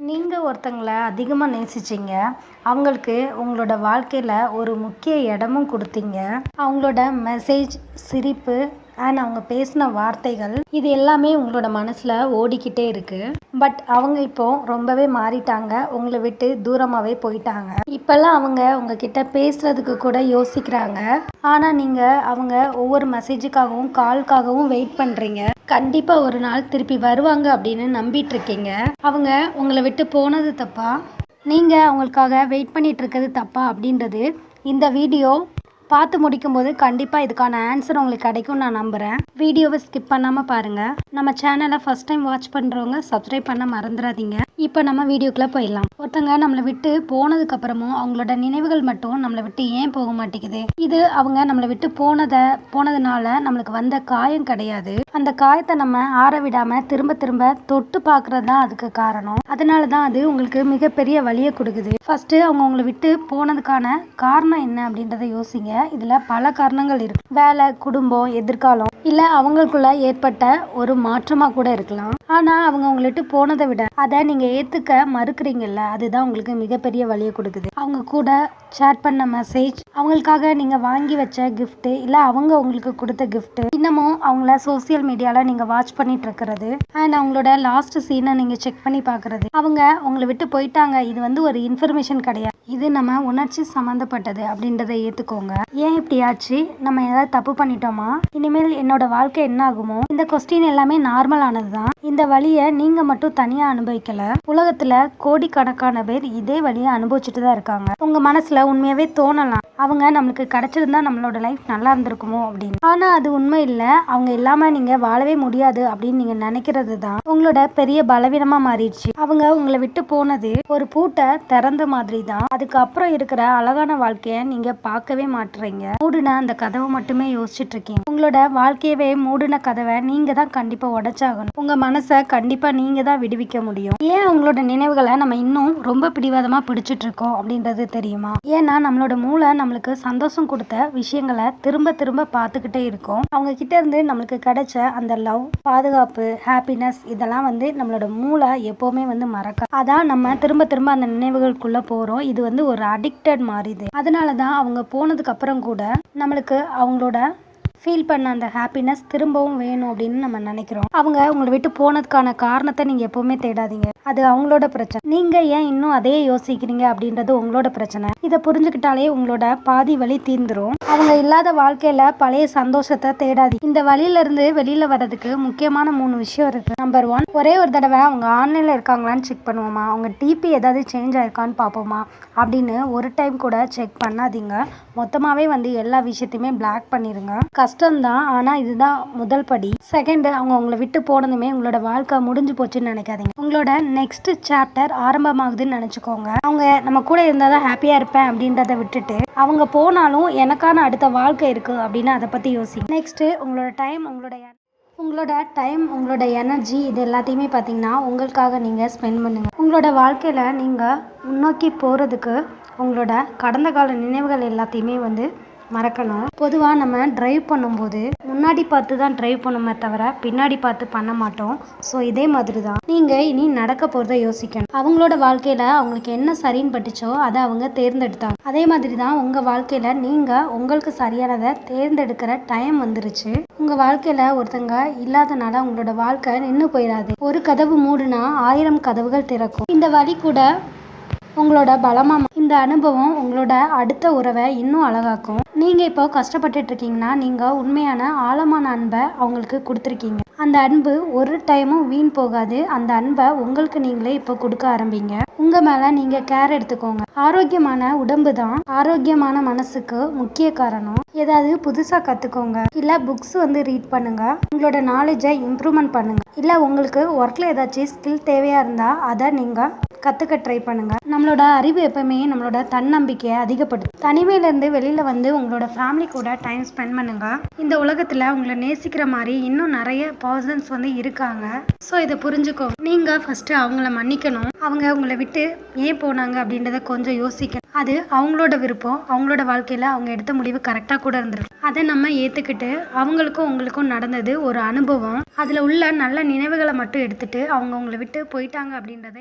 நீங்க ஒருத்தங்கள அதிகமா நேசிச்சீங்க. அவங்களுக்கு உங்களோட வாழ்க்கையில ஒரு முக்கிய இடமும் குடுத்தீங்க. அவங்களோட மெசேஜ், சிரிப்பு அவங்க பேசின வார்த்தைகள் இது எல்லாமே உங்களோட மனசுல ஓடிக்கிட்டே இருக்கு. பட் அவங்க இப்போ ரொம்பவே மாறிட்டாங்க. உங்கள விட்டு தூரமாவே போயிட்டாங்க. இப்பல்லாம் அவங்க உங்ககிட்ட பேசுறதுக்கு கூட யோசிக்கிறாங்க. ஆனா நீங்க அவங்க ஒவ்வொரு மெசேஜுக்காகவும் கால்க்காகவும் வெயிட் பண்றீங்க. கண்டிப்பா ஒரு நாள் திருப்பி வருவாங்க அப்படின்னு நம்பிட்டு இருக்கீங்க. அவங்க உங்களை விட்டு போனது தப்பா, நீங்க அவங்களுக்காக வெயிட் பண்ணிட்டு இருக்கிறது தப்பா அப்படின்றது இந்த வீடியோ பார்த்து முடிக்கும்போது கண்டிப்பாக இதுக்கான ஆன்சர் உங்களுக்கு கிடைக்கும் நான் நம்புகிறேன். வீடியோவை ஸ்கிப் பண்ணாமல் பாருங்கள். நம்ம சேனலை ஃபஸ்ட் டைம் வாட்ச் பண்ணுறவங்க சப்ஸ்கிரைப் பண்ண மறந்துடாதீங்க. இப்போ நம்ம வீடியோக்குள்ளே போயிடலாம். ஒருத்தங்க நம்மளை விட்டு போனதுக்கப்புறமும் அவங்களோட நினைவுகள் மட்டும் நம்மளை விட்டு ஏன் போக மாட்டேங்குது? இது அவங்க நம்மளை விட்டு போனதுனால நம்மளுக்கு வந்த காயம் கிடையாது. அந்த காயத்தை நம்ம ஆற விடாமல் திரும்ப திரும்ப தொட்டு பார்க்குறது தான் அதுக்கு காரணம். அதனால தான் அது உங்களுக்கு மிகப்பெரிய வலியை கொடுக்குது. ஃபஸ்ட்டு அவங்க உங்களை விட்டு போனதுக்கான காரணம் என்ன அப்படின்றத யோசிங்க. இதுல பல காரணங்கள் இருக்கு. வேலை, குடும்பம், எதிர்காலம், இல்ல அவங்களுக்குள்ள ஏற்பட்ட ஒரு மாற்றமா கூட இருக்கலாம். ஆனா அவங்க உங்கள்கிட்ட போனதை விட அதை நீங்க ஏத்துக்க மறுக்கிறீங்கல்ல, அதுதான் உங்களுக்கு மிகப்பெரிய வலியை கொடுக்குது. அவங்க கூட ஷேர் பண்ண மெசேஜ், அவங்களுக்காக நீங்க வாங்கி வச்ச கிஃப்ட், இல்ல அவங்க உங்களுக்கு கொடுத்த கிஃப்ட், இன்னமும் அவங்கள சோசியல் மீடியால நீங்க வாட்ச் பண்ணிட்டு இருக்கிறது, அண்ட் அவங்களோட லாஸ்ட் சீனை நீங்க செக் பண்ணி பாக்குறது. அவங்க உங்களை விட்டு போயிட்டாங்க, இது ஒரு இன்ஃபர்மேஷன் கிடையாது, இது நம்ம உணர்ச்சி சம்பந்தப்பட்டது அப்படின்றத ஏத்துக்கோங்க. ஏன் இப்படி ஆச்சு? நம்ம ஏதாவது தப்பு பண்ணிட்டோமா? இனிமேல் என்னோட வாழ்க்கை என்ன ஆகுமோ? இந்த கொஸ்டின் எல்லாமே நார்மலானது தான். இந்த வழியை நீங்க மட்டும் தனியா அனுபவிக்கல. உலகத்துல கோடிக்கணக்கான பேர் இதே வழியை அனுபவிச்சுட்டு தான் இருக்காங்க. உங்க மனசுல உண்மையாவே தோணலாம், அவங்க நம்மளுக்கு கிடைச்சிருந்தா நம்மளோட லைஃப் நல்லா இருந்திருக்குமோ அப்படின்னு. ஆனா அது உண்மை இல்ல. அவங்க இல்லாம நீங்க வாழவே முடியாது அப்படின்னு நீங்க நினைக்கிறது தான் உங்களோட பெரிய பலவீனமா மாறிடுச்சு. அவங்க உங்களை விட்டு போனது ஒரு பூட்டை திறந்த மாதிரி தான். அதுக்கப்புறம் இருக்கிற அழகான வாழ்க்கைய நீங்க பார்க்கவே மாட்டுறீங்க. மூடின அந்த கதவை மட்டுமே யோசிச்சுட்டு இருக்கீங்க. உங்களோட வாழ்க்கையவே மூடின கதவை நீங்க தான் கண்டிப்பா உடைச்சாகணும். உங்க மனசை கண்டிப்பா நீங்க தான் விடுவிக்க முடியும். ஏன் அவங்களோட நினைவுகளை நம்ம இன்னும் ரொம்ப பிடிவாதமா பிடிச்சிட்டு இருக்கோம் அப்படின்றது தெரியுமா? ஏன்னா நம்மளோட மூளை நம்மளுக்கு சந்தோஷம் கொடுத்த விஷயங்களை திரும்ப திரும்ப பார்த்துக்கிட்டே இருக்கும். அவங்க கிட்ட இருந்து நம்மளுக்கு கிடைச்ச அந்த லவ், பாதுகாப்பு, ஹாப்பினஸ் இதெல்லாம் நம்மளோட மூளை எப்பவுமே மறக்க. அதான் நம்ம திரும்ப திரும்ப அந்த நினைவுகளுக்குள்ள போறோம். இது ஒரு அடிக்டட் மாறிது. அதனாலதான் அவங்க போனதுக்கு அப்புறம் கூட நம்மளுக்கு அவங்களோட ஃபீல் பண்ண அந்த ஹாப்பினஸ் திரும்பவும் வேணும் அப்படின்னு நம்ம நினைக்கிறோம். அவங்க உங்களை விட்டு போனதுக்கான காரணத்தை நீங்க எப்பவுமே தேடாதீங்க. அது அவங்களோட பிரச்சனை. நீங்க ஏன் இன்னும் அதே யோசிக்கிறீங்க அப்படின்றது உங்களோட பிரச்சனை. இதை புரிஞ்சுக்கிட்டாலே உங்களோட பாதி வலி தீர்ந்துரும். அவங்க இல்லாத வாழ்க்கையில பழைய சந்தோஷத்தை தேடாதீங்க. இந்த வழியில இருந்து வெளியில வர்றதுக்கு முக்கியமான 3 விஷயம் இருக்கு. நம்பர் 1, ஒரே ஒரு தடவை அவங்க ஆன்லைன்ல இருக்காங்களான்னு செக் பண்ணுவோமா, அவங்க டிபி ஏதாவது சேஞ்ச் ஆயிருக்கான்னு பார்ப்போமா அப்படின்னு ஒரு டைம் கூட செக் பண்ணாதீங்க. மொத்தமாவே எல்லா விஷயத்தையுமே பிளாக் பண்ணிருங்க. கஷ்டம்தான், ஆனா இதுதான் முதல் படி. செகண்ட், அவங்க உங்களை விட்டு போனதுமே உங்களோட வாழ்க்கை முடிஞ்சு போச்சுன்னு நினைக்காதீங்க. உங்களோட நெக்ஸ்ட் சாப்டர் ஆரம்பமாகுதுன்னு நினைச்சுக்கோங்க. அவங்க நம்ம கூட இருந்தாதான் ஹாப்பியா இருப்பேன் அப்படின்றத விட்டுட்டு அவங்க போனாலும் எனக்கான அடுத்த வாழ்க்கை இருக்கு அப்படின்னு அதை பத்தி யோசிங்க. நெக்ஸ்ட், உங்களோட டைம், உங்களோட எனர்ஜி இது எல்லாத்தையுமே பார்த்தீங்கன்னா உங்களுக்காக நீங்கள் ஸ்பெண்ட் பண்ணுங்கள். உங்களோட வாழ்க்கையில் நீங்கள் முன்னோக்கி போகிறதுக்கு உங்களோட கடந்த கால நினைவுகள் எல்லாத்தையுமே மறக்கணும். பொதுவாக நம்ம டிரைவ் பண்ணும்போது முன்னாடி பார்த்து தான் டிரைவ் பண்ணுமே தவிர பின்னாடி பார்த்து பண்ண மாட்டோம். ஸோ இதே மாதிரி தான் நீங்கள் இனி நடக்க போகிறத யோசிக்கணும். அவங்களோட வாழ்க்கையில் அவங்களுக்கு என்ன சரின்னு பட்டுச்சோ அதை அவங்க தேர்ந்தெடுத்தாங்க. அதே மாதிரி தான் உங்கள் வாழ்க்கையில் நீங்கள் உங்களுக்கு சரியானதை தேர்ந்தெடுக்கிற டைம் வந்துருச்சு. உங்கள் வாழ்க்கையில் ஒருத்தங்க இல்லாதனால உங்களோட வாழ்க்கை நின்று போயிடாது. ஒரு கதவு மூடுனா 1000 கதவுகள் திறக்கும். இந்த வழி கூட உங்களோட பலமா. இந்த அனுபவம் உங்களோட அடுத்த உறவை இன்னும் அழகாக்கும். நீங்க இப்போ கஷ்டப்பட்டுட்டு இருக்கீங்கன்னா நீங்க உண்மையான ஆழமான அன்பை அவங்களுக்கு கொடுத்துருக்கீங்க. அந்த அன்பு ஒரு டைமும் வீண் போகாது. அந்த அன்பை உங்களுக்கு நீங்களே இப்போ கொடுக்க ஆரம்பிங்க. உங்க மேல நீங்க கேர் எடுத்துக்கோங்க. ஆரோக்கியமான உடம்பு தான் ஆரோக்கியமான மனசுக்கு முக்கிய காரணம். ஏதாவது புதுசா கத்துக்கோங்க, இல்ல புக்ஸ் ரீட் பண்ணுங்க. உங்களோட நாலேஜை இம்ப்ரூவ்மெண்ட் பண்ணுங்க. இல்ல உங்களுக்கு ஒர்க்ல ஏதாச்சும் ஸ்கில் தேவையா இருந்தா அதை நீங்க கத்துக்க ட்ரை பண்ணுங்க. நம்மளோட அறிவு எப்பவுமே நம்மளோட தன்னம்பிக்கையை அதிகப்படுத்தும். தனிமையிலேருந்து வெளியில உங்களோட ஃபேமிலி கூட டைம் ஸ்பெண்ட் பண்ணுங்க. இந்த உலகத்துல உங்களை நேசிக்கிற மாதிரி இன்னும் நிறைய பர்சன்ஸ் இருக்காங்க. ஸோ இதை புரிஞ்சுக்கோங்க. நீங்க ஃபர்ஸ்ட் அவங்கள மன்னிக்கணும். அவங்க உங்களை விட்டு ஏன் போனாங்க அப்படின்றத கொஞ்சம் யோசிக்கணும். அது அவங்களோட விருப்பம். அவங்களோட வாழ்க்கையில அவங்க எடுத்த முடிவு கரெக்டா கூட இருந்திருக்கு. அதை நம்ம ஏத்துக்கிட்டு அவங்களுக்கும் உங்களுக்கும் நடந்தது ஒரு அனுபவம், அதுல உள்ள நல்ல நினைவுகளை மட்டும் எடுத்துட்டு அவங்க உங்களை விட்டு போயிட்டாங்க அப்படின்றத